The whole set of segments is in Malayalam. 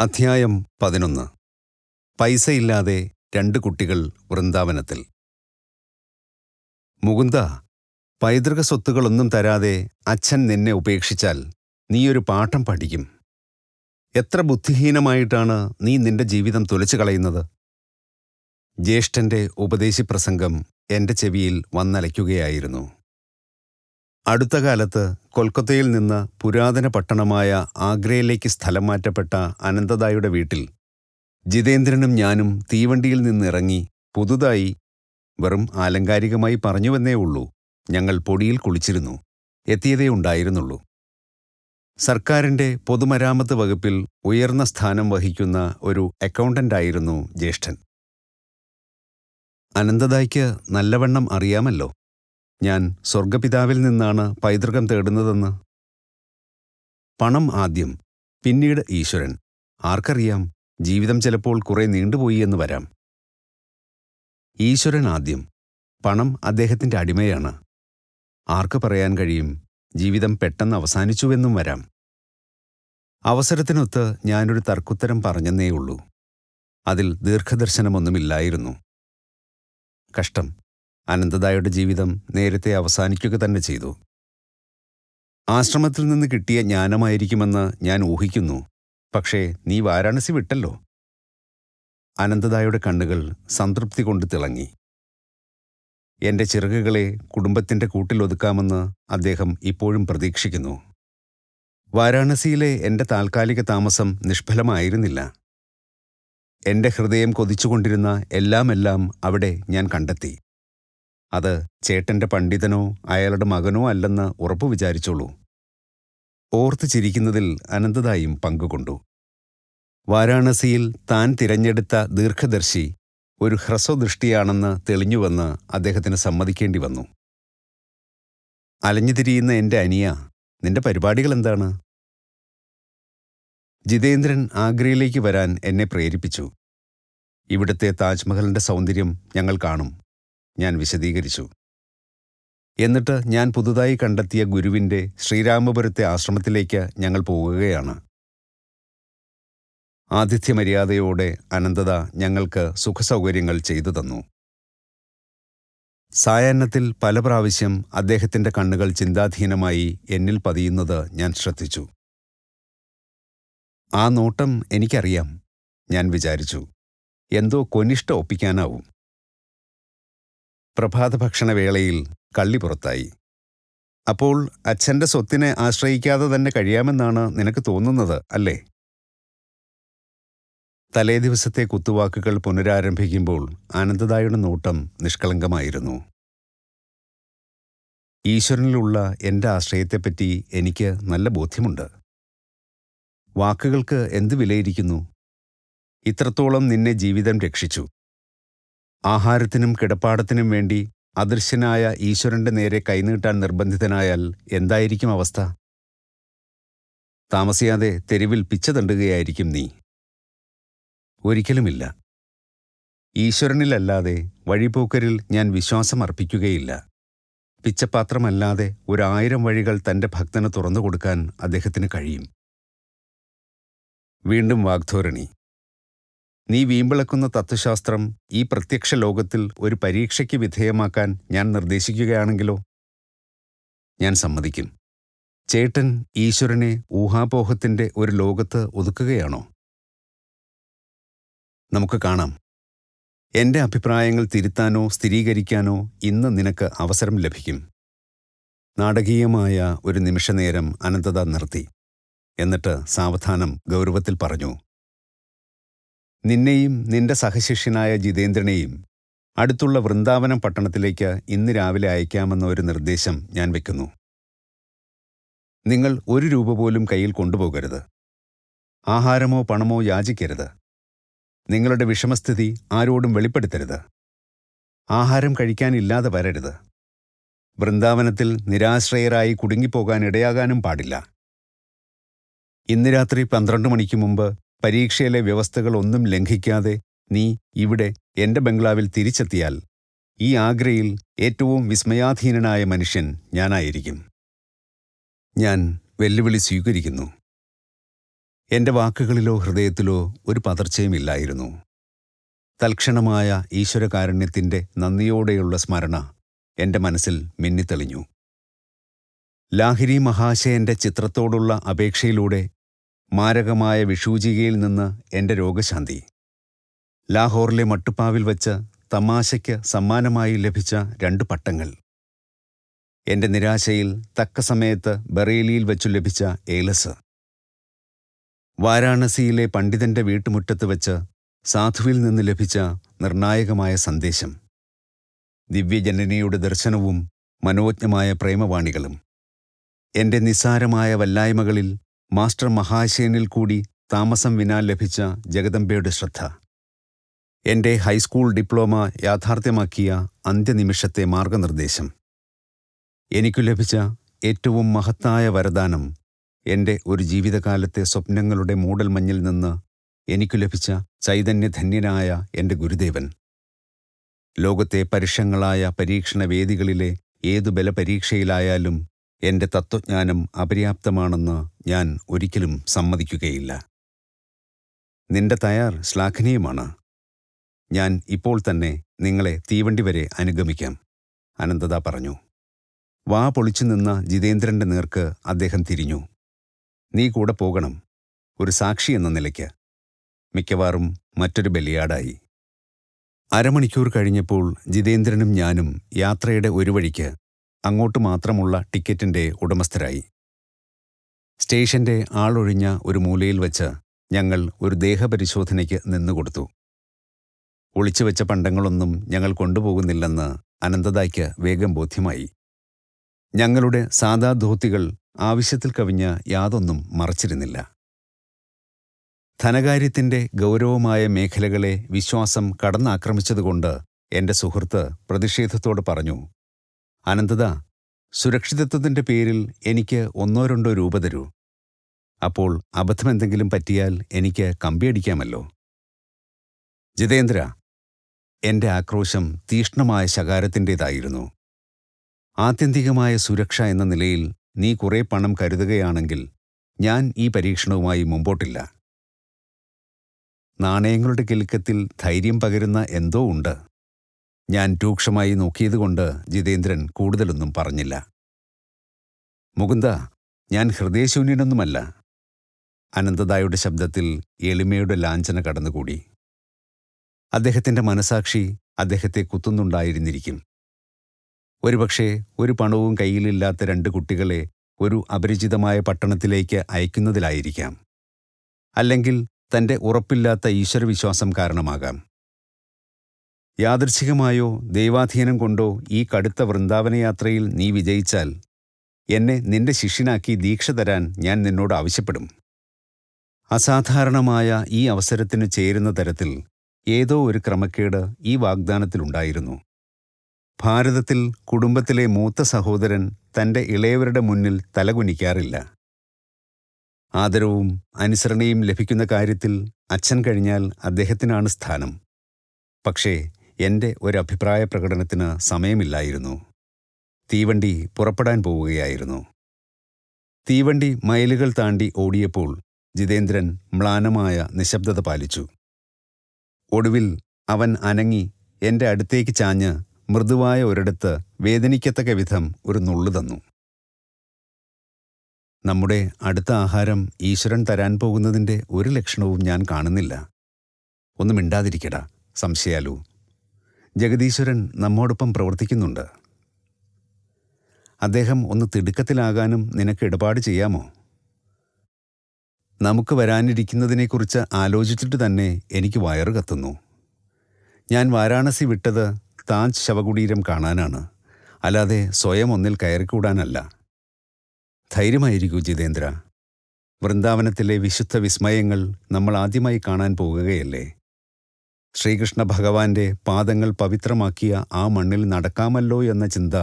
അധ്യായം 11. പൈസയില്ലാതെ 2 കുട്ടികൾ വൃന്ദാവനത്തിൽ. മുകുന്ദ, പൈതൃക സ്വത്തുകളൊന്നും തരാതെ അച്ഛൻ നിന്നെ ഉപേക്ഷിച്ചാൽ നീയൊരു പാഠം പഠിക്കും. എത്ര ബുദ്ധിഹീനമായിട്ടാണ് നീ നിന്റെ ജീവിതം തുലച്ചു കളയുന്നത്. ജ്യേഷ്ഠന്റെ ഉപദേശിപ്രസംഗം എന്റെ ചെവിയിൽ വന്നലയ്ക്കുകയായിരുന്നു. അടുത്ത കാലത്ത് കൊൽക്കത്തയിൽ നിന്ന് പുരാതന പട്ടണമായ ആഗ്രയിലേക്ക് സ്ഥലം മാറ്റപ്പെട്ട അനന്തദായുടെ വീട്ടിൽ ജിതേന്ദ്രനും ഞാനും തീവണ്ടിയിൽ നിന്നിറങ്ങി പുതുതായി, വെറും ആലങ്കാരികമായി പറഞ്ഞുവെന്നേ ഉള്ളൂ, ഞങ്ങൾ പൊടിയിൽ കുളിച്ചിരുന്നു. എത്തിയതേ ഉണ്ടായിരുന്നുള്ളൂ. സർക്കാരിന്റെ പൊതുമരാമത്ത് വകുപ്പിൽ ഉയർന്ന സ്ഥാനം വഹിക്കുന്ന ഒരു അക്കൗണ്ടന്റായിരുന്നു ജ്യേഷ്ഠൻ. അനന്തദായ്ക്ക് നല്ലവണ്ണം അറിയാമല്ലോ ഞാൻ സ്വർഗപിതാവിൽ നിന്നാണ് പൈതൃകം തേടുന്നതെന്ന്. പണം ആദ്യം, പിന്നീട് ഈശ്വരൻ. ആർക്കറിയാം, ജീവിതം ചിലപ്പോൾ കുറെ നീണ്ടുപോയി എന്ന് വരാം. ഈശ്വരൻ ആദ്യം, പണം അദ്ദേഹത്തിന്റെ അടിമയാണ്. ആർക്ക് പറയാൻ കഴിയും, ജീവിതം പെട്ടെന്ന് അവസാനിച്ചുവെന്നും വരാം. അവസരത്തിനൊത്ത് ഞാനൊരു തർക്കുത്തരം പറഞ്ഞെന്നേയുള്ളൂ. അതിൽ ദീർഘദർശനമൊന്നുമില്ലായിരുന്നു. കഷ്ടം, അനന്തദായുടെ ജീവിതം നേരത്തെ അവസാനിക്കുക തന്നെ ചെയ്തു. ആശ്രമത്തിൽ നിന്ന് കിട്ടിയ ജ്ഞാനമായിരിക്കുമെന്ന് ഞാൻ ഊഹിക്കുന്നു. പക്ഷേ നീ വാരാണസി വിട്ടല്ലോ. അനന്തദായുടെ കണ്ണുകൾ സംതൃപ്തി കൊണ്ട് തിളങ്ങി. എന്റെ ചിറകുകളെ കുടുംബത്തിന്റെ കൂട്ടിലൊതുക്കാമെന്ന് അദ്ദേഹം ഇപ്പോഴും പ്രതീക്ഷിക്കുന്നു. വാരാണസിയിലെ എന്റെ താൽക്കാലിക താമസം നിഷ്ഫലമായിരുന്നില്ല. എന്റെ ഹൃദയം കൊതിച്ചുകൊണ്ടിരുന്ന എല്ലാം അവിടെ ഞാൻ കണ്ടെത്തി. അത് ചേട്ടന്റെ പണ്ഡിതനോ അയാളുടെ മകനോ അല്ലെന്ന് ഉറപ്പു വിചാരിച്ചോളൂ. ഓർത്ത് ചിരിക്കുന്നതിൽ അനന്തദായും പങ്കുകൊണ്ടു. വാരാണസിയിൽ താൻ തിരഞ്ഞെടുത്ത ദീർഘദർശി ഒരു ഹ്രസ്വദൃഷ്ടിയാണെന്ന് തെളിഞ്ഞുവെന്ന് അദ്ദേഹത്തിന് സമ്മതിക്കേണ്ടി വന്നു. അലഞ്ഞുതിരിയുന്ന എന്റെ അനിയ, നിന്റെ പരിപാടികൾ എന്താണ്? ജിതേന്ദ്രൻ ആഗ്രയിലേക്ക് വരാൻ എന്നെ പ്രേരിപ്പിച്ചു. ഇവിടുത്തെ താജ്മഹലിന്റെ സൗന്ദര്യം ഞങ്ങൾ കാണും, ഞാൻ വിശദീകരിച്ചു. എന്നിട്ട് ഞാൻ പുതുതായി കണ്ടെത്തിയ ഗുരുവിന്റെ ശ്രീരാമപുരത്തെ ആശ്രമത്തിലേക്ക് ഞങ്ങൾ പോകുകയാണ്. ആതിഥ്യമര്യാദയോടെ അനന്തദ ഞങ്ങൾക്ക് സുഖസൗകര്യങ്ങൾ ചെയ്തു തന്നു. സായാഹ്നത്തിൽ പല പ്രാവശ്യം അദ്ദേഹത്തിന്റെ കണ്ണുകൾ ചിന്താധീനമായി എന്നിൽ പതിയുന്നത് ഞാൻ ശ്രദ്ധിച്ചു. ആ നോട്ടം എനിക്കറിയാം, ഞാൻ വിചാരിച്ചു. എന്തോ കൊനിഷ്ഠ ഒപ്പിക്കാനാവും. പ്രഭാതഭക്ഷണവേളയിൽ കള്ളി പുറത്തായി. അപ്പോൾ അച്ഛന്റെ സ്വത്തിനെ ആശ്രയിക്കാതെ തന്നെ കഴിയാമെന്നാണ് നിനക്ക് തോന്നുന്നത്, അല്ലേ? തലേ ദിവസത്തെ കുത്തുവാക്കുകൾ പുനരാരംഭിക്കുമ്പോൾ ആനന്ദദായുടെ നോട്ടം നിഷ്കളങ്കമായിരുന്നു. ഈശ്വരനിലുള്ള എന്റെ ആശ്രയത്തെപ്പറ്റി എനിക്ക് നല്ല ബോധ്യമുണ്ട്. വാക്കുകൾക്ക് എന്ത് വിലയിരിക്കുന്നു? ഇത്രത്തോളം നിന്നെ ജീവിതം രക്ഷിച്ചു. ആഹാരത്തിനും കിടപ്പാടത്തിനും വേണ്ടി അദൃശ്യനായ ഈശ്വരന്റെ നേരെ കൈനീട്ടാൻ നിർബന്ധിതനായാൽ എന്തായിരിക്കും അവസ്ഥ? താമസിയാതെ തെരുവിൽ പിച്ച തണ്ടുകയായിരിക്കും നീ. ഒരിക്കലുമില്ല. ഈശ്വരനിലല്ലാതെ വഴിപോക്കരിൽ ഞാൻ വിശ്വാസം അർപ്പിക്കുകയില്ല. പിച്ചപാത്രമല്ലാതെ 1000 വഴികൾ തന്റെ ഭക്തന് തുറന്നുകൊടുക്കാൻ അദ്ദേഹത്തിന് കഴിയും. വീണ്ടും വാഗ്ധോരണി. നീ വീമ്പിളക്കുന്ന തത്വശാസ്ത്രം ഈ പ്രത്യക്ഷ ലോകത്തിൽ ഒരു പരീക്ഷയ്ക്ക് വിധേയമാക്കാൻ ഞാൻ നിർദ്ദേശിക്കുകയാണെങ്കിലോ? ഞാൻ സമ്മതിക്കും. ചേട്ടൻ ഈശ്വരനെ ഊഹാപോഹത്തിന്റെ ഒരു ലോകത്ത് ഒതുക്കുകയാണോ? നമുക്ക് കാണാം. എന്റെ അഭിപ്രായങ്ങൾ തിരുത്താനോ സ്ഥിരീകരിക്കാനോ ഇന്ന് നിനക്ക് അവസരം ലഭിക്കും. നാടകീയമായ ഒരു നിമിഷനേരം അനന്തദ നിർത്തി. എന്നിട്ട് സാവധാനം ഗൗരവത്തിൽ പറഞ്ഞു, നിന്നെയും നിന്റെ സഹശിഷ്യനായ ജിതേന്ദ്രനെയും അടുത്തുള്ള വൃന്ദാവനം പട്ടണത്തിലേക്ക് ഇന്ന് രാവിലെ അയക്കാമെന്ന ഒരു നിർദ്ദേശം ഞാൻ വെക്കുന്നു. നിങ്ങൾ 1 രൂപ പോലും കയ്യിൽ കൊണ്ടുപോകരുത്. ആഹാരമോ പണമോ യാചിക്കരുത്. നിങ്ങളുടെ വിഷമസ്ഥിതി ആരോടും വെളിപ്പെടുത്തരുത്. ആഹാരം കഴിക്കാനില്ലാതെ വരരുത്. വൃന്ദാവനത്തിൽ നിരാശ്രയരായി കുടുങ്ങിപ്പോകാൻ ഇടയാകാനും പാടില്ല. ഇന്ന് രാത്രി 12 മണിക്ക് മുമ്പ് പരീക്ഷയിലെ വ്യവസ്ഥകളൊന്നും ലംഘിക്കാതെ നീ ഇവിടെ എന്റെ ബംഗ്ലാവിൽ തിരിച്ചെത്തിയാൽ ഈ ആഗ്രയിൽ ഏറ്റവും വിസ്മയാധീനനായ മനുഷ്യൻ ഞാനായിരിക്കും. ഞാൻ വെല്ലുവിളി സ്വീകരിക്കുന്നു. എൻ്റെ വാക്കുകളിലോ ഹൃദയത്തിലോ ഒരു പതർച്ചയുമില്ലായിരുന്നു. തൽക്ഷണമായ ഈശ്വരകാരുണ്യത്തിൻ്റെ നന്ദിയോടെയുള്ള സ്മരണ എൻ്റെ മനസ്സിൽ മിന്നിത്തെളിഞ്ഞു. ലാഹിരി മഹാശയൻ്റെ ചിത്രത്തോടുള്ള അപേക്ഷയിലൂടെ മാരകമായ വിഷൂചികയിൽ നിന്ന് എൻ്റെ രോഗശാന്തി, ലാഹോറിലെ മട്ടുപ്പാവിൽ വച്ച് തമാശയ്ക്ക് സമ്മാനമായി ലഭിച്ച 2 പട്ടങ്ങൾ, എൻ്റെ നിരാശയിൽ തക്ക സമയത്ത് ബറേലിയിൽ വച്ചു ലഭിച്ച ഏലസ്, വാരാണസിയിലെ പണ്ഡിതന്റെ വീട്ടുമുറ്റത്ത് വച്ച് സാധുവിൽ നിന്ന് ലഭിച്ച നിർണായകമായ സന്ദേശം, ദിവ്യജനനിയുടെ ദർശനവും മനോജ്ഞമായ പ്രേമവാണികളും, എൻ്റെ നിസ്സാരമായ വല്ലായ്മകളിൽ മാസ്റ്റർ മഹാശയനിൽ കൂടി താമസം വിനാ ലഭിച്ച ജഗദംബയുടെ ശ്രദ്ധ, എൻ്റെ ഹൈസ്കൂൾ ഡിപ്ലോമ യാഥാർത്ഥ്യമാക്കിയ അന്ത്യനിമിഷത്തെ മാർഗനിർദ്ദേശം, എനിക്കു ലഭിച്ച ഏറ്റവും മഹത്തായ വരദാനം, എൻ്റെ ഒരു ജീവിതകാലത്തെ സ്വപ്നങ്ങളുടെ മൂടൽമഞ്ഞിൽ നിന്ന് എനിക്കു ലഭിച്ച ചൈതന്യധന്യനായ എൻ്റെ ഗുരുദേവൻ. ലോകത്തെ പരുഷങ്ങളായ പരീക്ഷണവേദികളിലെ ഏതു ബലപരീക്ഷയിലായാലും എൻ്റെ തത്വജ്ഞാനം അപര്യാപ്തമാണെന്ന് ഞാൻ ഒരിക്കലും സമ്മതിക്കുകയില്ല. നിന്റെ തയ്യാർ ശ്ലാഘനീയമാണ്. ഞാൻ ഇപ്പോൾ തന്നെ നിങ്ങളെ തീവണ്ടി വരെ അനുഗമിക്കാം, അനന്തത പറഞ്ഞു. വാ പൊളിച്ചു നിന്ന ജിതേന്ദ്രന്റെ നേർക്ക് അദ്ദേഹം തിരിഞ്ഞു. നീ കൂടെ പോകണം, ഒരു സാക്ഷി എന്ന നിലയ്ക്ക്. മിക്കവാറും മറ്റൊരു ബലിയാടായി. അരമണിക്കൂർ കഴിഞ്ഞപ്പോൾ ജിതേന്ദ്രനും ഞാനും യാത്രയുടെ ഒരു വഴിക്ക് അങ്ങോട്ട് മാത്രമുള്ള ടിക്കറ്റിന്റെ ഉടമസ്ഥരായി. സ്റ്റേഷന്റെ ആളൊഴിഞ്ഞ ഒരു മൂലയിൽ വച്ച് ഞങ്ങൾ ഒരു ദേഹപരിശോധനയ്ക്ക് നിന്നുകൊടുത്തു. ഒളിച്ചുവെച്ച പണ്ടങ്ങളൊന്നും ഞങ്ങൾ കൊണ്ടുപോകുന്നില്ലെന്ന് അനന്തതയ്ക്ക് വേഗം ബോധ്യമായി. ഞങ്ങളുടെ സാദാ ധോത്തികൾ ആവശ്യത്തിൽ കവിഞ്ഞ യാതൊന്നും മറച്ചിരുന്നില്ല. ധനകാര്യത്തിന്റെ ഗൗരവമായ മേഖലകളെ വിശ്വാസം കടന്നാക്രമിച്ചതുകൊണ്ട് എൻ്റെ സുഹൃത്ത് പ്രതിഷേധത്തോട് പറഞ്ഞു, അനന്തത, സുരക്ഷിതത്വത്തിന്റെ പേരിൽ എനിക്ക് 1-2 രൂപ തരൂ. അപ്പോൾ അബദ്ധമെന്തെങ്കിലും പറ്റിയാൽ എനിക്ക് കമ്പിയടിക്കാമല്ലോ. ജിതേന്ദ്ര, എൻ്റെ ആക്രോശം തീക്ഷ്ണമായ ശകാരത്തിൻ്റേതായിരുന്നു. ആത്യന്തികമായ സുരക്ഷ എന്ന നിലയിൽ നീ കുറേ പണം കരുതുകയാണെങ്കിൽ ഞാൻ ഈ പരീക്ഷണവുമായി മുമ്പോട്ടില്ല. നാണയങ്ങളുടെ കിലുക്കത്തിൽ ധൈര്യം പകരുന്ന എന്തോ ഉണ്ട്. ഞാൻ രൂക്ഷമായി നോക്കിയതുകൊണ്ട് ജിതേന്ദ്രൻ കൂടുതലൊന്നും പറഞ്ഞില്ല. മുകുന്ദ, ഞാൻ ഹൃദയശൂന്യനൊന്നുമല്ല. അനന്തതായുടെ ശബ്ദത്തിൽ എളിമയുടെ ലാഞ്ചന കടന്നുകൂടി. അദ്ദേഹത്തിൻ്റെ മനസാക്ഷി അദ്ദേഹത്തെ കുത്തുന്നുണ്ടായിരുന്നിരിക്കും. ഒരുപക്ഷെ ഒരു പണവും കയ്യിലില്ലാത്ത 2 കുട്ടികളെ ഒരു അപരിചിതമായ പട്ടണത്തിലേക്ക് അയക്കുന്നതിലായിരിക്കാം. അല്ലെങ്കിൽ തൻ്റെ ഉറപ്പില്ലാത്ത ഈശ്വരവിശ്വാസം കാരണമാകാം. യാദൃച്ഛികമായോ ദൈവാധീനം കൊണ്ടോ ഈ കടുത്ത വൃന്ദാവനയാത്രയിൽ നീ വിജയിച്ചാൽ എന്നെ നിന്റെ ശിഷ്യനാക്കി ദീക്ഷ തരാൻ ഞാൻ നിന്നോട് ആവശ്യപ്പെടും. അസാധാരണമായ ഈ അവസരത്തിന് ചേരുന്ന തരത്തിൽ ഏതോ ഒരു ക്രമക്കേട് ഈ വാഗ്ദാനത്തിലുണ്ടായിരുന്നു. ഭാരതത്തിൽ കുടുംബത്തിലെ മൂത്ത സഹോദരൻ തൻ്റെ ഇളയവരുടെ മുന്നിൽ തലകുനിക്കാറില്ല. ആദരവും അനുസരണയും ലഭിക്കുന്ന കാര്യത്തിൽ അച്ഛൻ കഴിഞ്ഞാൽ അദ്ദേഹത്തിനാണ് സ്ഥാനം. പക്ഷേ എൻ്റെ ഒരഭിപ്രായ പ്രകടനത്തിന് സമയമില്ലായിരുന്നു. തീവണ്ടി പുറപ്പെടാൻ പോവുകയായിരുന്നു. തീവണ്ടി മൈലുകൾ താണ്ടി ഓടിയപ്പോൾ ജിതേന്ദ്രൻ മ്ലാനമായ നിശബ്ദത പാലിച്ചു. ഒടുവിൽ അവൻ അനങ്ങി എൻ്റെ അടുത്തേക്ക് ചാഞ്ഞ് മൃദുവായ ഒരിടത്ത് വേദനിക്കത്തക്ക വിധം ഒരു നുള്ളു തന്നു. നമ്മുടെ അടുത്ത ആഹാരം ഈശ്വരൻ തരാൻ പോകുന്നതിൻ്റെ ഒരു ലക്ഷണവും ഞാൻ കാണുന്നില്ല. ഒന്നും മിണ്ടാതിരിക്കടാ സംശയാലു. ജഗദീശ്വരൻ നമ്മോടൊപ്പം പ്രവർത്തിക്കുന്നുണ്ട്. അദ്ദേഹം ഒന്ന് തിടുക്കത്തിലാകാനും നിനക്ക് ഇടപാട് ചെയ്യാമോ? നമുക്ക് വരാനിരിക്കുന്നതിനെക്കുറിച്ച് ആലോചിച്ചിട്ട് തന്നെ എനിക്ക് വയറ് കത്തുന്നു. ഞാൻ വാരാണസി വിട്ടത് താജ് ശവകുടീരം കാണാനാണ്, അല്ലാതെ സ്വയം ഒന്നിൽ കയറിക്കൂടാനല്ല. ധൈര്യമായിരിക്കൂ ജിതേന്ദ്ര. വൃന്ദാവനത്തിലെ വിശുദ്ധ വിസ്മയങ്ങൾ നമ്മൾ ആദ്യമായി കാണാൻ പോകുകയല്ലേ. ശ്രീകൃഷ്ണ ഭഗവാന്റെ പാദങ്ങൾ പവിത്രമാക്കിയ ആ മണ്ണിൽ നടക്കാമല്ലോ എന്ന ചിന്ത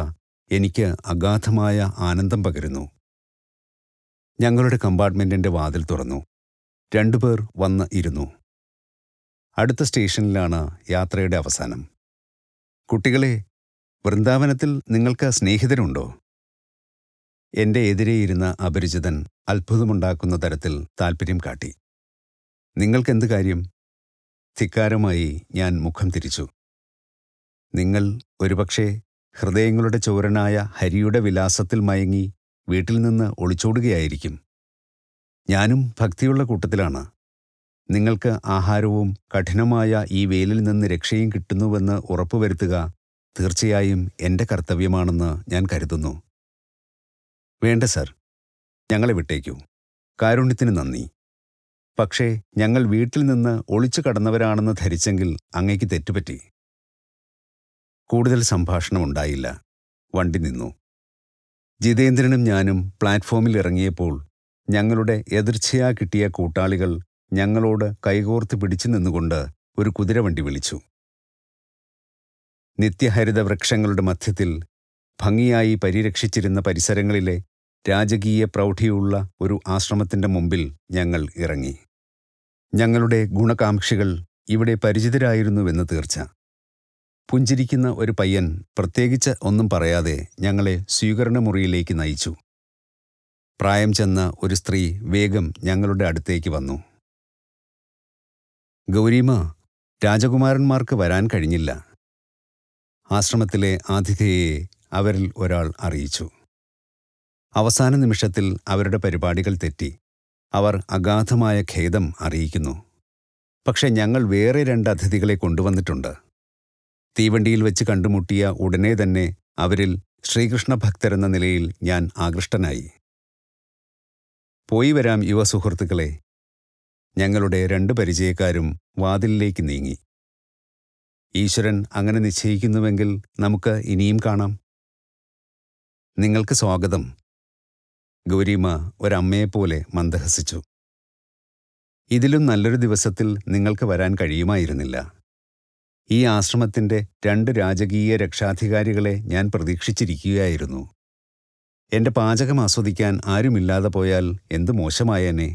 എനിക്ക് അഗാധമായ ആനന്ദം പകരുന്നു. ഞങ്ങളുടെ കമ്പാർട്ട്മെന്റിന്റെ വാതിൽ തുറന്നു. 2 പേർ വന്ന് ഇരുന്നു. അടുത്ത സ്റ്റേഷനിലാണ് യാത്രയുടെ അവസാനം. കുട്ടികളെ, വൃന്ദാവനത്തിൽ നിങ്ങൾക്ക് സ്നേഹിതരുണ്ടോ? എൻ്റെ എതിരെയിരുന്ന അപരിചിതൻ അത്ഭുതമുണ്ടാക്കുന്ന തരത്തിൽ താൽപ്പര്യം കാട്ടി. നിങ്ങൾക്കെന്ത് കാര്യം? ധിക്കാരമായി ഞാൻ മുഖം തിരിച്ചു. നിങ്ങൾ ഒരുപക്ഷെ ഹൃദയങ്ങളുടെ ചോരനായ ഹരിയുടെ വിലാസത്തിൽ മയങ്ങി വീട്ടിൽ നിന്ന് ഒളിച്ചോടുകയായിരിക്കും. ഞാനും ഭക്തിയുള്ള കൂട്ടത്തിലാണ്. നിങ്ങൾക്ക് ആഹാരവും കഠിനമായ ഈ വെയിലിൽ നിന്ന് രക്ഷയും കിട്ടുന്നുവെന്ന് ഉറപ്പുവരുത്തുക തീർച്ചയായും എൻ്റെ കർത്തവ്യമാണെന്ന് ഞാൻ കരുതുന്നു. വേണ്ട സർ, ഞങ്ങളെ വിട്ടേക്കൂ. കാരുണ്യത്തിന് നന്ദി. പക്ഷേ ഞങ്ങൾ വീട്ടിൽ നിന്ന് ഒളിച്ചു കടന്നവരാണെന്ന് ധരിച്ചെങ്കിൽ അങ്ങേക്ക് തെറ്റുപറ്റി. കൂടുതൽ സംഭാഷണമുണ്ടായില്ല. വണ്ടി നിന്നു. ജിതേന്ദ്രനും ഞാനും പ്ലാറ്റ്ഫോമിൽ ഇറങ്ങിയപ്പോൾ ഞങ്ങളുടെ എതിർച്ചയാ കിട്ടിയ കൂട്ടാളികൾ ഞങ്ങളോട് കൈകോർത്ത് പിടിച്ചു നിന്നുകൊണ്ട് ഒരു കുതിരവണ്ടി വിളിച്ചു. നിത്യഹരിത വൃക്ഷങ്ങളുടെ മധ്യത്തിൽ ഭംഗിയായി പരിരക്ഷിച്ചിരുന്ന പരിസരങ്ങളിലെ രാജകീയ പ്രൗഢിയുള്ള ഒരു ആശ്രമത്തിൻ്റെ മുമ്പിൽ ഞങ്ങൾ ഇറങ്ങി. ഞങ്ങളുടെ ഗുണകാംക്ഷികൾ ഇവിടെ പരിചിതരായിരുന്നുവെന്ന് തീർച്ച. പുഞ്ചിരിക്കുന്ന ഒരു പയ്യൻ പ്രത്യേകിച്ച് ഒന്നും പറയാതെ ഞങ്ങളെ സ്വീകരണമുറിയിലേക്ക് നയിച്ചു. പ്രായം ചെന്ന ഒരു സ്ത്രീ വേഗം ഞങ്ങളുടെ അടുത്തേക്ക് വന്നു. ഗൗരീമ, രാജകുമാരന്മാർക്ക് വരാൻ കഴിഞ്ഞില്ല. ആശ്രമത്തിലെ ആതിഥേയെ അവരിൽ ഒരാൾ അറിയിച്ചു. അവസാന നിമിഷത്തിൽ അവരുടെ പരിപാടികൾ തെറ്റി. അവർ അഗാധമായ ഖേദം അറിയിക്കുന്നു. പക്ഷെ ഞങ്ങൾ വേറെ 2 അതിഥികളെ കൊണ്ടുവന്നിട്ടുണ്ട്. തീവണ്ടിയിൽ വെച്ച് കണ്ടുമുട്ടിയ ഉടനെ തന്നെ അവരിൽ ശ്രീകൃഷ്ണ ഭക്തരെന്ന നിലയിൽ ഞാൻ ആകൃഷ്ടനായി. പോയി വരാം യുവ സുഹൃത്തുക്കളെ. ഞങ്ങളുടെ 2 പരിചയക്കാരും വാതിലിലേക്ക് നീങ്ങി. ഈശ്വരൻ അങ്ങനെ നിശ്ചയിക്കുന്നുവെങ്കിൽ നമുക്ക് ഇനിയും കാണാം. നിങ്ങൾക്ക് സ്വാഗതം. ഗൗരീമ ഒരമ്മയെപ്പോലെ മന്ദഹസിച്ചു. ഇതിലും നല്ലൊരു ദിവസത്തിൽ നിങ്ങൾക്ക് വരാൻ കഴിയുമായിരുന്നില്ല. ഈ ആശ്രമത്തിൻ്റെ 2 രാജകീയ രക്ഷാധികാരികളെ ഞാൻ പ്രതീക്ഷിച്ചിരിക്കുകയായിരുന്നു. എൻ്റെ പാചകം ആസ്വദിക്കാൻ ആരുമില്ലാതെ പോയാൽ എന്ത് മോശമായേനെ.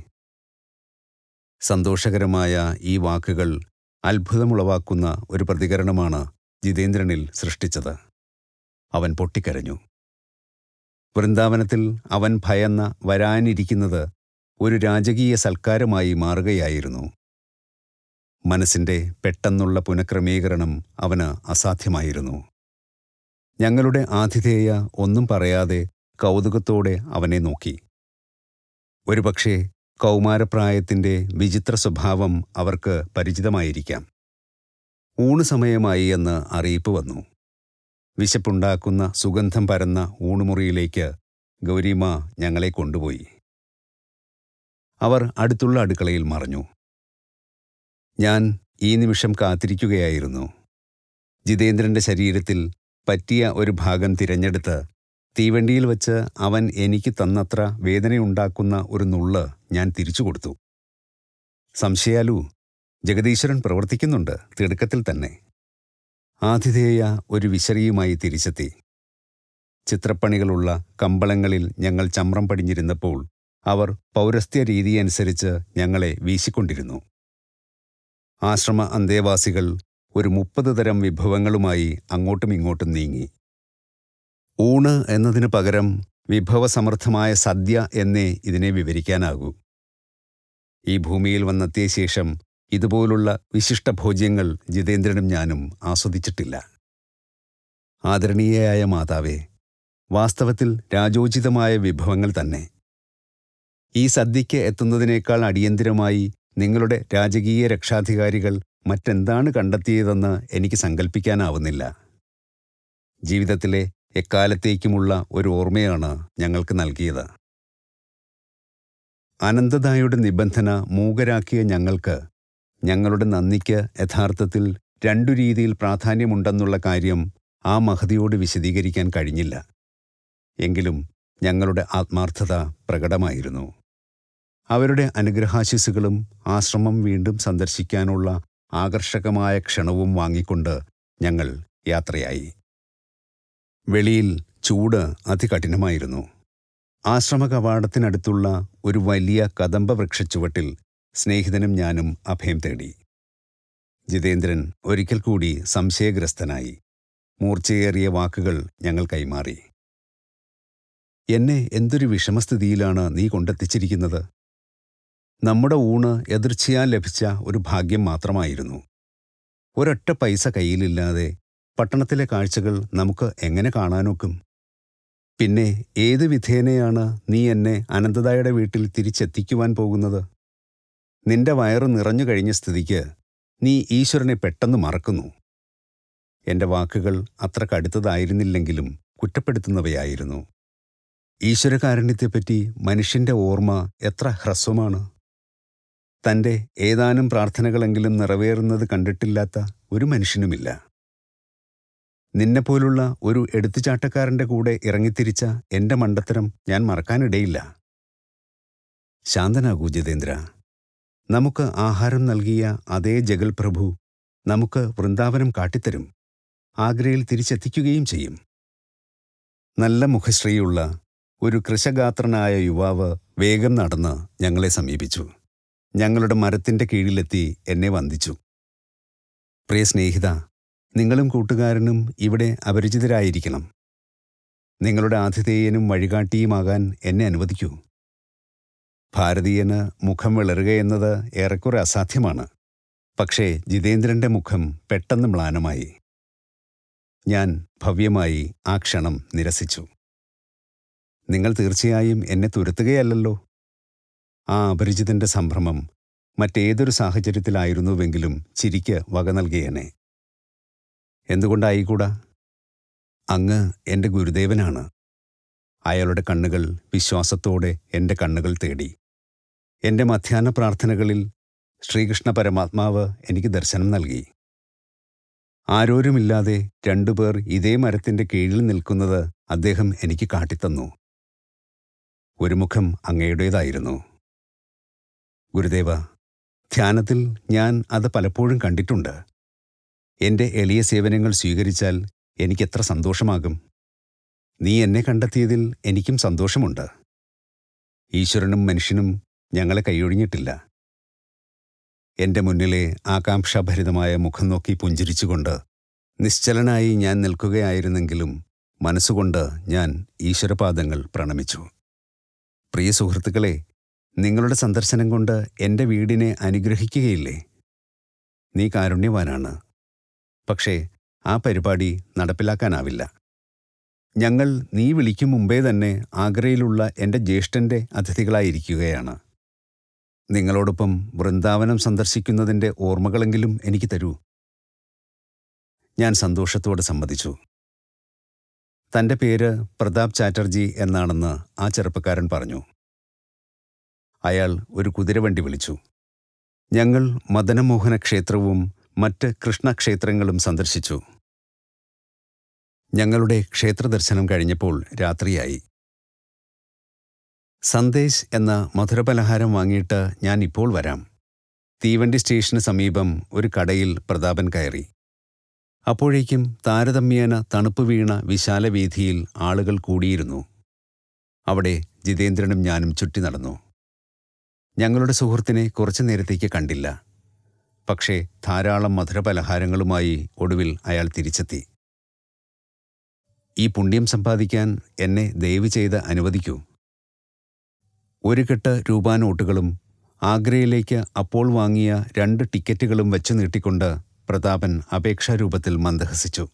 സന്തോഷകരമായ ഈ വാക്കുകൾ അത്ഭുതമുളവാക്കുന്ന ഒരു പ്രതികരണമാണ് ജിതേന്ദ്രനിൽ സൃഷ്ടിച്ചത്. അവൻ പൊട്ടിക്കരഞ്ഞു. വൃന്ദാവനത്തിൽ അവൻ ഭയന്ന വരാനിരിക്കുന്നത് ഒരു രാജകീയ സൽക്കാരമായി മാറുകയായിരുന്നു. മനസ്സിൻ്റെ പെട്ടെന്നുള്ള പുനഃക്രമീകരണം അവന് അസാധ്യമായിരുന്നു. ഞങ്ങളുടെ ആതിഥേയ ഒന്നും പറയാതെ കൗതുകത്തോടെ അവനെ നോക്കി. ഒരുപക്ഷെ കൗമാരപ്രായത്തിൻ്റെ വിചിത്ര സ്വഭാവം അവർക്ക് പരിചിതമായിരിക്കാം. ഊണ് സമയമായി എന്ന് അറിയിപ്പ് വന്നു. വിശപ്പുണ്ടാക്കുന്ന സുഗന്ധം പരന്ന ഊണുമുറിയിലേക്ക് ഗൗരീമ ഞങ്ങളെ കൊണ്ടുപോയി. അവർ അടുത്തുള്ള അടുക്കളയിൽ മറഞ്ഞു. ഞാൻ ഈ നിമിഷം കാത്തിരിക്കുകയായിരുന്നു. ജിതേന്ദ്രൻ്റെ ശരീരത്തിൽ പറ്റിയ ഒരു ഭാഗം തിരഞ്ഞെടുത്ത് തീവണ്ടിയിൽ വച്ച് അവൻ എനിക്ക് തന്നത്ര വേദനയുണ്ടാക്കുന്ന ഒരു നുള്ള് ഞാൻ തിരിച്ചു കൊടുത്തു. സംശയാലു, ജഗദീശ്വരൻ പ്രവർത്തിക്കുന്നുണ്ട് തിടുക്കത്തിൽ തന്നെ. ആതിഥേയ ഒരു വിശറിയുമായി തിരിച്ചെത്തി. ചിത്രപ്പണികളുള്ള കമ്പളങ്ങളിൽ ഞങ്ങൾ ചമ്രം പടിഞ്ഞിരുന്നപ്പോൾ അവർ പൗരസ്ത്യ രീതിയനുസരിച്ച് ഞങ്ങളെ വീശിക്കൊണ്ടിരുന്നു. ആശ്രമ അന്തേവാസികൾ ഒരു 30 തരം വിഭവങ്ങളുമായി അങ്ങോട്ടും ഇങ്ങോട്ടും നീങ്ങി. ഊണ് എന്നതിനു പകരം വിഭവസമൃദ്ധമായ സദ്യ എന്നേ ഇതിനെ വിവരിക്കാനാകൂ. ഈ ഭൂമിയിൽ വന്നെത്തിയ ശേഷം ഇതുപോലുള്ള വിശിഷ്ടഭോജ്യങ്ങൾ ജിതേന്ദ്രനും ഞാനും ആസ്വദിച്ചിട്ടില്ല. ആദരണീയയായ മാതാവേ, വാസ്തവത്തിൽ രാജോചിതമായ വിഭവങ്ങൾ തന്നെ. ഈ സദ്യയ്ക്ക് എത്തുന്നതിനേക്കാൾ അടിയന്തിരമായി നിങ്ങളുടെ രാജകീയ രക്ഷാധികാരികൾ മറ്റെന്താണ് കണ്ടെത്തിയതെന്ന് എനിക്ക് സങ്കല്പിക്കാനാവുന്നില്ല. ജീവിതത്തിലെ എക്കാലത്തേക്കുമുള്ള ഒരു ഓർമ്മയാണ് ഞങ്ങൾക്ക് നൽകിയത്. അനന്തതായുടെ നിബന്ധന മൂകരാക്കിയ ഞങ്ങൾക്ക് ഞങ്ങളുടെ നന്ദിക്ക് യഥാർത്ഥത്തിൽ 2 രീതിയിൽ പ്രാധാന്യമുണ്ടെന്നുള്ള കാര്യം ആ മഹതിയോട് വിശദീകരിക്കാൻ കഴിഞ്ഞില്ല. എങ്കിലും ഞങ്ങളുടെ ആത്മാർത്ഥത പ്രകടമായിരുന്നു. അവരുടെ അനുഗ്രഹാശിസ്സുകളും ആശ്രമം വീണ്ടും സന്ദർശിക്കാനുള്ള ആകർഷകമായ ക്ഷണവും വാങ്ങിക്കൊണ്ട് ഞങ്ങൾ യാത്രയായി. വെളിയിൽ ചൂട് അതികഠിനമായിരുന്നു. ആശ്രമ കവാടത്തിനടുത്തുള്ള ഒരു വലിയ കദംബ വൃക്ഷച്ചുവട്ടിൽ സ്നേഹിതനും ഞാനും അഭയം തേടി. ജിതേന്ദ്രൻ ഒരിക്കൽ കൂടി സംശയഗ്രസ്തനായി. മൂർച്ചയേറിയ വാക്കുകൾ ഞങ്ങൾ കൈമാറി. എന്നെ എന്തൊരു വിഷമസ്ഥിതിയിലാണ് നീ കൊണ്ടെത്തിച്ചിരിക്കുന്നത്. നമ്മുടെ ഊണ് എതിർച്ചയാൽ ലഭിച്ച ഒരു ഭാഗ്യം മാത്രമായിരുന്നു. ഒരൊറ്റ പൈസ കയ്യിലില്ലാതെ പട്ടണത്തിലെ കാഴ്ചകൾ നമുക്ക് എങ്ങനെ കാണാനൊക്കും? പിന്നെ ഏത് വിധേനയാണ് നീ എന്നെ അനന്തതായുടെ വീട്ടിൽ തിരിച്ചെത്തിക്കുവാൻ പോകുന്നത്? നിന്റെ വയറ് നിറഞ്ഞു കഴിഞ്ഞ സ്ഥിതിക്ക് നീ ഈശ്വരനെ പെട്ടെന്ന് മറക്കുന്നു. എന്റെ വാക്കുകൾ അത്ര കടുത്തതായിരുന്നില്ലെങ്കിലും കുറ്റപ്പെടുത്തുന്നവയായിരുന്നു. ഈശ്വരകാരുണ്യത്തെപ്പറ്റി മനുഷ്യന്റെ ഓർമ്മ എത്ര ഹ്രസ്വമാണ്. തൻ്റെ ഏതാനും പ്രാർത്ഥനകളെങ്കിലും നിറവേറുന്നത് കണ്ടിട്ടില്ലാത്ത ഒരു മനുഷ്യനുമില്ല. നിന്നെപ്പോലുള്ള ഒരു എടുത്തുചാട്ടക്കാരൻ്റെ കൂടെ ഇറങ്ങിത്തിരിച്ച എൻ്റെ മണ്ടത്തരം ഞാൻ മറക്കാനിടയില്ല. ശാന്തനാകൂ ജിതേന്ദ്ര. നമുക്ക് ആഹാരം നൽകിയ അതേ ജഗൽ പ്രഭു നമുക്ക് വൃന്ദാവനം കാട്ടിത്തരും, ആഗ്രയിൽ തിരിച്ചെത്തിക്കുകയും ചെയ്യും. നല്ല മുഖശ്രീയുള്ള ഒരു കൃശഗാത്രനായ യുവാവ് വേഗം നടന്ന് ഞങ്ങളെ സമീപിച്ചു. ഞങ്ങളുടെ മരത്തിൻ്റെ കീഴിലെത്തി എന്നെ വന്ദിച്ചു. പ്രിയ സ്നേഹിത, നിങ്ങളും കൂട്ടുകാരനും ഇവിടെ അപരിചിതരായിരിക്കണം. നിങ്ങളുടെ ആതിഥേയനും വഴികാട്ടിയുമാകാൻ എന്നെ അനുവദിക്കൂ. ഭാരതീയന് മുഖം വിളറുകയെന്നത് ഏറെക്കുറെ അസാധ്യമാണ്. പക്ഷേ ജിതേന്ദ്രൻ്റെ മുഖം പെട്ടെന്ന് മ്ലാനമായി. ഞാൻ ഭവ്യമായി ആ ക്ഷണം നിരസിച്ചു. നിങ്ങൾ തീർച്ചയായും എന്നെ തുരത്തുകയല്ലല്ലോ? ആ അപരിചിതന്റെ സംഭ്രമം മറ്റേതൊരു സാഹചര്യത്തിലായിരുന്നുവെങ്കിലും ചിരിക്ക് വക നൽകിയേനെ. എന്തുകൊണ്ടായിക്കൂടാ? അങ്ങ് എൻ്റെ ഗുരുദേവനാണ്. അയാളുടെ കണ്ണുകൾ വിശ്വാസത്തോടെ എൻ്റെ കണ്ണുകൾ തേടി. എൻ്റെ മധ്യാഹ്ന പ്രാർത്ഥനകളിൽ ശ്രീകൃഷ്ണ പരമാത്മാവ് എനിക്ക് ദർശനം നൽകി. ആരോരുമില്ലാതെ രണ്ടുപേർ ഇതേ മരത്തിൻ്റെ കീഴിൽ നിൽക്കുന്നത് അദ്ദേഹം എനിക്ക് കാട്ടിത്തന്നു. ഒരു മുഖം അങ്ങയുടേതായിരുന്നു. ഗുരുദേവ, ധ്യാനത്തിൽ ഞാൻ അത് പലപ്പോഴും കണ്ടിട്ടുണ്ട്. എൻ്റെ എളിയ സേവനങ്ങൾ സ്വീകരിച്ചാൽ എനിക്കെത്ര സന്തോഷമാകും. നീ എന്നെ കണ്ടെത്തിയതിൽ എനിക്കും സന്തോഷമുണ്ട്. ഈശ്വരനും മനുഷ്യനും ഞങ്ങളെ കൈയൊഴിഞ്ഞിട്ടില്ല. എൻ്റെ മുന്നിലെ ആകാംക്ഷാഭരിതമായ മുഖം നോക്കി പുഞ്ചിരിച്ചുകൊണ്ട് നിശ്ചലനായി ഞാൻ നിൽക്കുകയായിരുന്നെങ്കിലും മനസ്സുകൊണ്ട് ഞാൻ ഈശ്വരപാദങ്ങൾ പ്രണമിച്ചു. പ്രിയ സുഹൃത്തുക്കളെ, നിങ്ങളുടെ സന്ദർശനം കൊണ്ട് എൻ്റെ വീടിനെ അനുഗ്രഹിക്കുകയില്ലേ? നീ കാരുണ്യവാനാണ്. പക്ഷേ ആ പരിപാടി നടപ്പിലാക്കാനാവില്ല. ഞങ്ങൾ നീ വിളിക്കും മുമ്പേ തന്നെ ആഗ്രയിലുള്ള എൻ്റെ ജ്യേഷ്ഠൻ്റെ അതിഥികളായിരിക്കുകയാണ്. നിങ്ങളോടൊപ്പം വൃന്ദാവനം സന്ദർശിക്കുന്നതിൻ്റെ ഓർമ്മകളെങ്കിലും എനിക്ക് തരൂ. ഞാൻ സന്തോഷത്തോടെ സമ്മതിച്ചു. തൻ്റെ പേര് പ്രതാപ് ചാറ്റർജി എന്നാണെന്ന് ആ ചെറുപ്പക്കാരൻ പറഞ്ഞു. അയാൾ ഒരു കുതിരവണ്ടി വിളിച്ചു. ഞങ്ങൾ മദനമോഹന ക്ഷേത്രവും മറ്റ് കൃഷ്ണക്ഷേത്രങ്ങളും സന്ദർശിച്ചു. ഞങ്ങളുടെ ക്ഷേത്രദർശനം കഴിഞ്ഞപ്പോൾ രാത്രിയായി. സന്ദേശ് എന്ന മധുരപലഹാരം വാങ്ങിയിട്ട് ഞാൻ ഇപ്പോൾ വരാം. തീവണ്ടി സ്റ്റേഷന് സമീപം ഒരു കടയിൽ പ്രതാപൻ കയറി. അപ്പോഴേക്കും താരതമ്യേന തണുപ്പ് വീണ വിശാല വീഥിയിൽ ആളുകൾ കൂടിയിരുന്നു. അവിടെ ജിതേന്ദ്രനും ഞാനും ചുറ്റി നടന്നു. ഞങ്ങളുടെ സുഹൃത്തിനെ കുറച്ചു നേരത്തേക്ക് കണ്ടില്ല. പക്ഷേ ധാരാളം മധുരപലഹാരങ്ങളുമായി ഒടുവിൽ അയാൾ തിരിച്ചെത്തി. ഈ പുണ്യം സമ്പാദിക്കാൻ എന്നെ ദയവ് ചെയ്ത് അനുവദിക്കൂ. ഒരു കെട്ട് രൂപാനോട്ടുകളും ആഗ്രയിലേക്ക് അപ്പോൾ വാങ്ങിയ 2 ടിക്കറ്റുകളും വച്ചു നീട്ടിക്കൊണ്ട് പ്രതാപൻ അപേക്ഷാരൂപത്തിൽ മന്ദഹസിച്ചു.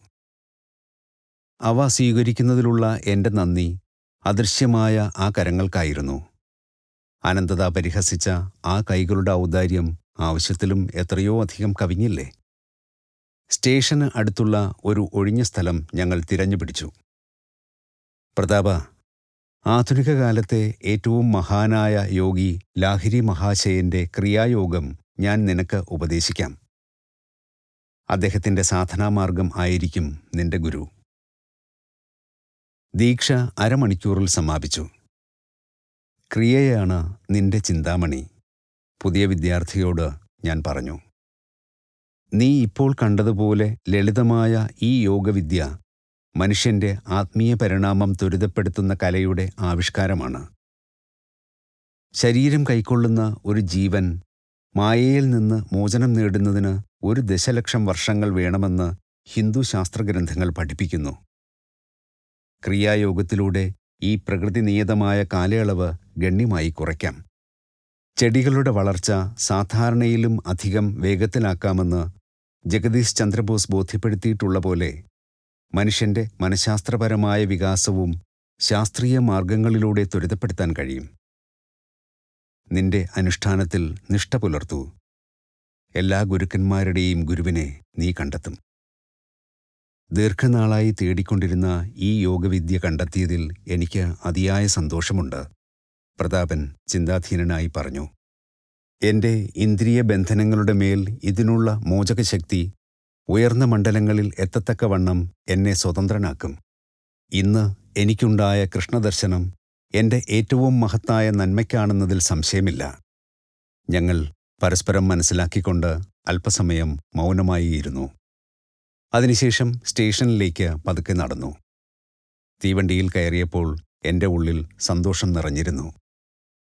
അവ സ്വീകരിക്കുന്നതിലുള്ള എൻ്റെ നന്ദി അദൃശ്യമായ ആ കരങ്ങൾക്കായിരുന്നു. അനന്തത പരിഹസിച്ച ആ കൈകളുടെ ഔദാര്യം ആവശ്യത്തിലും എത്രയോ അധികം കവിഞ്ഞില്ലേ? സ്റ്റേഷന് അടുത്തുള്ള ഒരു ഒഴിഞ്ഞ സ്ഥലം ഞങ്ങൾ തിരഞ്ഞുപിടിച്ചു. പ്രതാപ, ആധുനിക കാലത്തെ ഏറ്റവും മഹാനായ യോഗി ലാഹിരി മഹാശയന്റെ ക്രിയായോഗം ഞാൻ നിനക്ക് ഉപദേശിക്കാം. അദ്ദേഹത്തിൻ്റെ സാധനാമാർഗം ആയിരിക്കും നിന്റെ ഗുരു. ദീക്ഷ അരമണിക്കൂറിൽ സമാപിച്ചു. ക്രിയയാണ് നിന്റെ ചിന്താമണി. പുതിയ വിദ്യാർത്ഥിയോട് ഞാൻ പറഞ്ഞു. നീ ഇപ്പോൾ കണ്ടതുപോലെ ലളിതമായ ഈ യോഗവിദ്യ മനുഷ്യന്റെ ആത്മീയ പരിണാമം ത്വരിതപ്പെടുത്തുന്ന കലയുടെ ആവിഷ്കാരമാണ്. ശരീരം കൈക്കൊള്ളുന്ന ഒരു ജീവൻ മായയിൽ നിന്ന് മോചനം നേടുന്നതിന് 1 ദശലക്ഷം വർഷങ്ങൾ വേണമെന്ന് ഹിന്ദു ശാസ്ത്രഗ്രന്ഥങ്ങൾ പഠിപ്പിക്കുന്നു. ക്രിയായോഗത്തിലൂടെ ഈ പ്രകൃതിനിയതമായ കാലയളവ് ഗണ്യമായി കുറയ്ക്കാം. ചെടികളുടെ വളർച്ച സാധാരണയിലും അധികം വേഗത്തിലാക്കാമെന്ന് ജഗദീഷ് ചന്ദ്രബോസ് ബോധ്യപ്പെടുത്തിയിട്ടുള്ള പോലെ മനുഷ്യന്റെ മനഃശാസ്ത്രപരമായ വികാസവും ശാസ്ത്രീയ മാർഗങ്ങളിലൂടെ ത്വരിതപ്പെടുത്താൻ കഴിയും. നിന്റെ അനുഷ്ഠാനത്തിൽ നിഷ്ഠ പുലർത്തൂ. എല്ലാ ഗുരുക്കന്മാരുടെയും ഗുരുവിനെ നീ കണ്ടെത്തും. ദീർഘനാളായി തേടിക്കൊണ്ടിരുന്ന ഈ യോഗവിദ്യ കണ്ടെത്തിയതിൽ എനിക്ക് അതിയായ സന്തോഷമുണ്ട്, പ്രതാപൻ ചിന്താധീനനായി പറഞ്ഞു. എൻ്റെ ഇന്ദ്രിയ ബന്ധനങ്ങളുടെ മേൽ ഇതിനുള്ള മോചകശക്തി ഉയർന്ന മണ്ഡലങ്ങളിൽ എത്തത്തക്കവണ്ണം എന്നെ സ്വതന്ത്രനാക്കും. ഇന്ന് എനിക്കുണ്ടായ കൃഷ്ണദർശനം എൻ്റെ ഏറ്റവും മഹത്തായ നന്മയ്ക്കാണെന്നതിൽ സംശയമില്ല. ഞങ്ങൾ പരസ്പരം മനസ്സിലാക്കിക്കൊണ്ട് അല്പസമയം മൗനമായി ഇരുന്നു. അതിനുശേഷം സ്റ്റേഷനിലേക്ക് പതുക്കെ നടന്നു. തീവണ്ടിയിൽ കയറിയപ്പോൾ എൻ്റെ ഉള്ളിൽ സന്തോഷം നിറഞ്ഞിരുന്നു.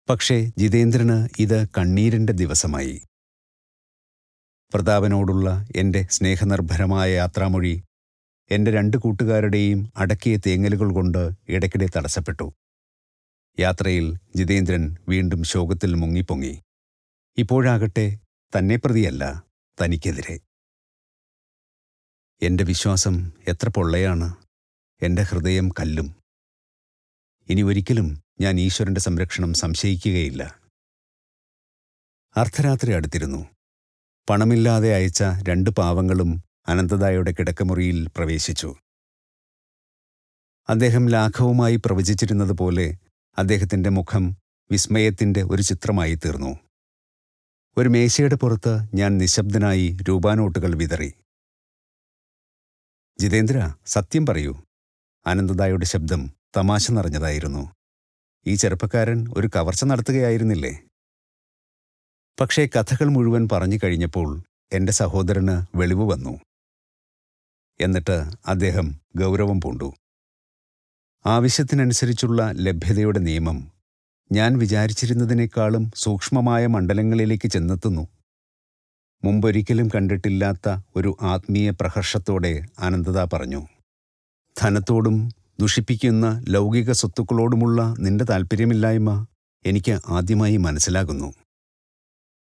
പക്ഷേ ജിതേന്ദ്രന് ഇത് കണ്ണീരിൻ്റെ ദിവസമായി. പ്രതാപനോടുള്ള എൻ്റെ സ്നേഹനിർഭരമായ യാത്രാമൊഴി എൻ്റെ 2 കൂട്ടുകാരുടെയും അടക്കിയ തേങ്ങലുകൾ കൊണ്ട് ഇടയ്ക്കിടെ തടസ്സപ്പെട്ടു. യാത്രയിൽ ജിതേന്ദ്രൻ വീണ്ടും ശോകത്തിൽ മുങ്ങിപ്പൊങ്ങി. ഇപ്പോഴാകട്ടെ തന്നെ പ്രതിയല്ല, തനിക്കെതിരെ. എൻ്റെ വിശ്വാസം എത്ര പൊള്ളയാണ്, എൻ്റെ ഹൃദയം കല്ലും. ഇനി ഒരിക്കലും ഞാൻ ഈശ്വരൻ്റെ സംരക്ഷണം സംശയിക്കുകയില്ല. അർദ്ധരാത്രി അടുത്തിരുന്നു. പണമില്ലാതെ അയച്ച 2 പാവങ്ങളും അനന്തദായുടെ കിടക്കമുറിയിൽ പ്രവേശിച്ചു. അദ്ദേഹം ലാഘവമായി പ്രവചിച്ചിരുന്നതുപോലെ അദ്ദേഹത്തിൻ്റെ മുഖം വിസ്മയത്തിൻ്റെ ഒരു ചിത്രമായി തീർന്നു. ഒരു മേശയുടെ പുറത്ത് ഞാൻ നിശബ്ദനായി രൂപാനോട്ടുകൾ വിതറി. ജിതേന്ദ്ര, സത്യം പറയൂ. അനന്തദായുടെ ശബ്ദം തമാശ നിറഞ്ഞതായിരുന്നു. ഈ ചെറുപ്പക്കാരൻ ഒരു കവർച്ച നടത്തുകയായിരുന്നില്ലേ? പക്ഷേ കഥകൾ മുഴുവൻ പറഞ്ഞു കഴിഞ്ഞപ്പോൾ എൻ്റെ സഹോദരന് വെളിവ് വന്നു. എന്നിട്ട് അദ്ദേഹം ഗൗരവം പൂണ്ടു. ആവശ്യത്തിനനുസരിച്ചുള്ള ലഭ്യതയുടെ നിയമം ഞാൻ വിചാരിച്ചിരുന്നതിനേക്കാളും സൂക്ഷ്മമായ മണ്ഡലങ്ങളിലേക്ക് ചെന്നെത്തുന്നു. മുമ്പൊരിക്കലും കണ്ടിട്ടില്ലാത്ത ഒരു ആത്മീയ പ്രഹർഷത്തോടെ അനന്തദ പറഞ്ഞു. ധനത്തോടും ദുഷിപ്പിക്കുന്ന ലൗകിക സ്വത്തുക്കളോടുമുള്ള നിന്റെ താൽപ്പര്യമില്ലായ്മ എനിക്ക് ആദ്യമായി മനസ്സിലാകുന്നു.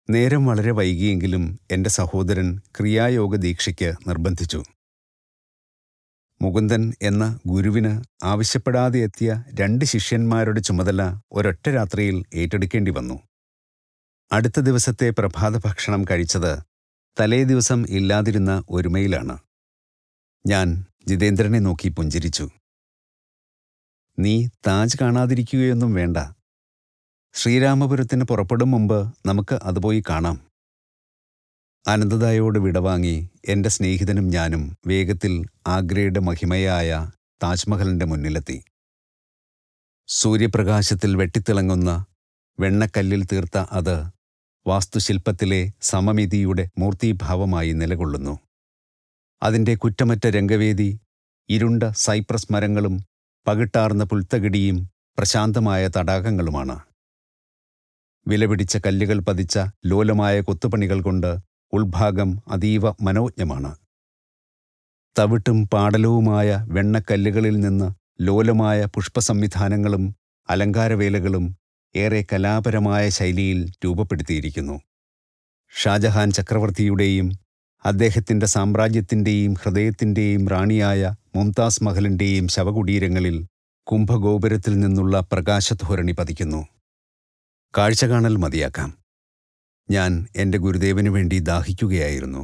നേരം വളരെ വൈകിയെങ്കിലും എൻ്റെ സഹോദരൻ ക്രിയായോഗ ദീക്ഷയ്ക്ക് നിർബന്ധിച്ചു. മുകുന്ദൻ എന്ന ഗുരുവിന് ആവശ്യപ്പെടാതെ എത്തിയ 2 ശിഷ്യന്മാരുടെ ചുമതല ഒരൊറ്റ രാത്രിയിൽ ഏറ്റെടുക്കേണ്ടി വന്നു. അടുത്ത ദിവസത്തെ പ്രഭാത ഭക്ഷണം കഴിച്ചത് തലേ ദിവസം ഇല്ലാതിരുന്ന ഒരുമയിലാണ്. ഞാൻ ജിതേന്ദ്രനെ നോക്കി പുഞ്ചിരിച്ചു. നീ താജ് കാണാതിരിക്കുകയൊന്നും വേണ്ട. ശ്രീരാമപുരത്തിന് പുറപ്പെടും മുമ്പ് നമുക്ക് അത് പോയി കാണാം. അനന്തദായോട് വിടവാങ്ങി എൻ്റെ സ്നേഹിതനും ഞാനും വേഗത്തിൽ ആഗ്രയുടെ മഹിമയായ താജ്മഹലിൻ്റെ മുന്നിലെത്തി. സൂര്യപ്രകാശത്തിൽ വെട്ടിത്തിളങ്ങുന്ന വെണ്ണക്കല്ലിൽ തീർത്ത അത് വാസ്തുശില്പത്തിലെ സമമിതിയുടെ മൂർത്തീഭാവമായി നിലകൊള്ളുന്നു. അതിൻ്റെ കുറ്റമറ്റ രംഗവേദി ഇരുണ്ട സൈപ്രസ് മരങ്ങളും പകിട്ടാർന്ന പുൽത്തകിടിയും പ്രശാന്തമായ തടാകങ്ങളുമാണ്. വിലപിടിച്ച കല്ലുകൾ പതിച്ച ലോലമായ കൊത്തുപണികൾ കൊണ്ട് ഉൾഭാഗം അതീവ മനോജ്ഞമാണ്. തവിട്ടും പാടലവുമായ വെണ്ണക്കല്ലുകളിൽ നിന്ന് ലോലമായ പുഷ്പസംവിധാനങ്ങളും അലങ്കാരവേലകളും ഏറെ കലാപരമായ ശൈലിയിൽ രൂപപ്പെടുത്തിയിരിക്കുന്നു. ഷാജഹാൻ ചക്രവർത്തിയുടെയും അദ്ദേഹത്തിൻ്റെ സാമ്രാജ്യത്തിൻ്റെയും ഹൃദയത്തിൻ്റെയും റാണിയായ മുംതാസ് മഹലിൻ്റെയും ശവകുടീരങ്ങളിൽ കുംഭഗോപുരത്തിൽ നിന്നുള്ള പ്രകാശധോരണി പതിക്കുന്നു. കാഴ്ച കാണൽ മതിയാക്കാം. ഞാൻ എൻ്റെ ഗുരുദേവനു വേണ്ടി ദാഹിക്കുകയായിരുന്നു.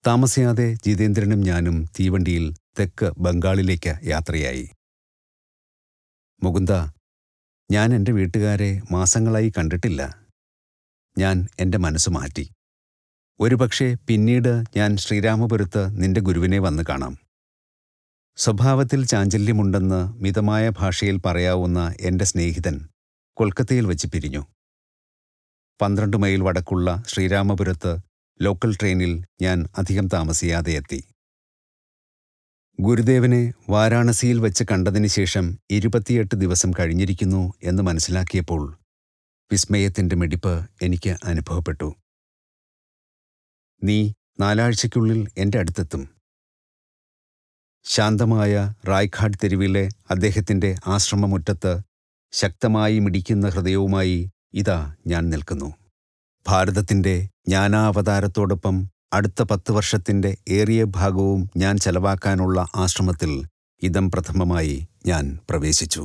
താമസിയാതെ ജിതേന്ദ്രനും ഞാനും തീവണ്ടിയിൽ തെക്ക് ബംഗാളിലേക്ക് യാത്രയായി. മുകുന്ദ, ഞാൻ എൻ്റെ വീട്ടുകാരെ മാസങ്ങളായി കണ്ടിട്ടില്ല. ഞാൻ എൻ്റെ മനസ്സ് മാറ്റി. ഒരുപക്ഷെ പിന്നീട് ഞാൻ ശ്രീരാമപുരത്ത് നിന്റെ ഗുരുവിനെ വന്ന് കാണാം. സ്വഭാവത്തിൽ ചാഞ്ചല്യമുണ്ടെന്ന് മിതമായ ഭാഷയിൽ പറയാവുന്ന എൻ്റെ സ്നേഹിതൻ കൊൽക്കത്തയിൽ വച്ച് പിരിഞ്ഞു. 12 മൈൽ വടക്കുള്ള ശ്രീരാമപുരത്ത് ലോക്കൽ ട്രെയിനിൽ ഞാൻ അധികം താമസിയാതെ എത്തി. ഗുരുദേവനെ വാരാണസിയിൽ വച്ച് കണ്ടതിന് ശേഷം 28 ദിവസം കഴിഞ്ഞിരിക്കുന്നു എന്ന് മനസ്സിലാക്കിയപ്പോൾ വിസ്മയത്തിൻ്റെ മിടിപ്പ് എനിക്ക് അനുഭവപ്പെട്ടു. നീ 4 ആഴ്ചയ്ക്കുള്ളിൽ എൻ്റെ അടുത്തെത്തും. ശാന്തമായ റായ്ഘാട്ട് തെരുവിലെ അദ്ദേഹത്തിൻ്റെ ആശ്രമമുറ്റത്ത് ശക്തമായി മിടിക്കുന്ന ഹൃദയവുമായി ഇതാ ഞാൻ നിൽക്കുന്നു. ഭാരതത്തിൻ്റെ ജ്ഞാനാവതാരത്തോടൊപ്പം അടുത്ത 10 വർഷത്തിൻ്റെ ഏറിയ ഭാഗവും ഞാൻ ചെലവാക്കാനുള്ള ആശ്രമത്തിൽ ഇദം പ്രഥമമായി ഞാൻ പ്രവേശിച്ചു.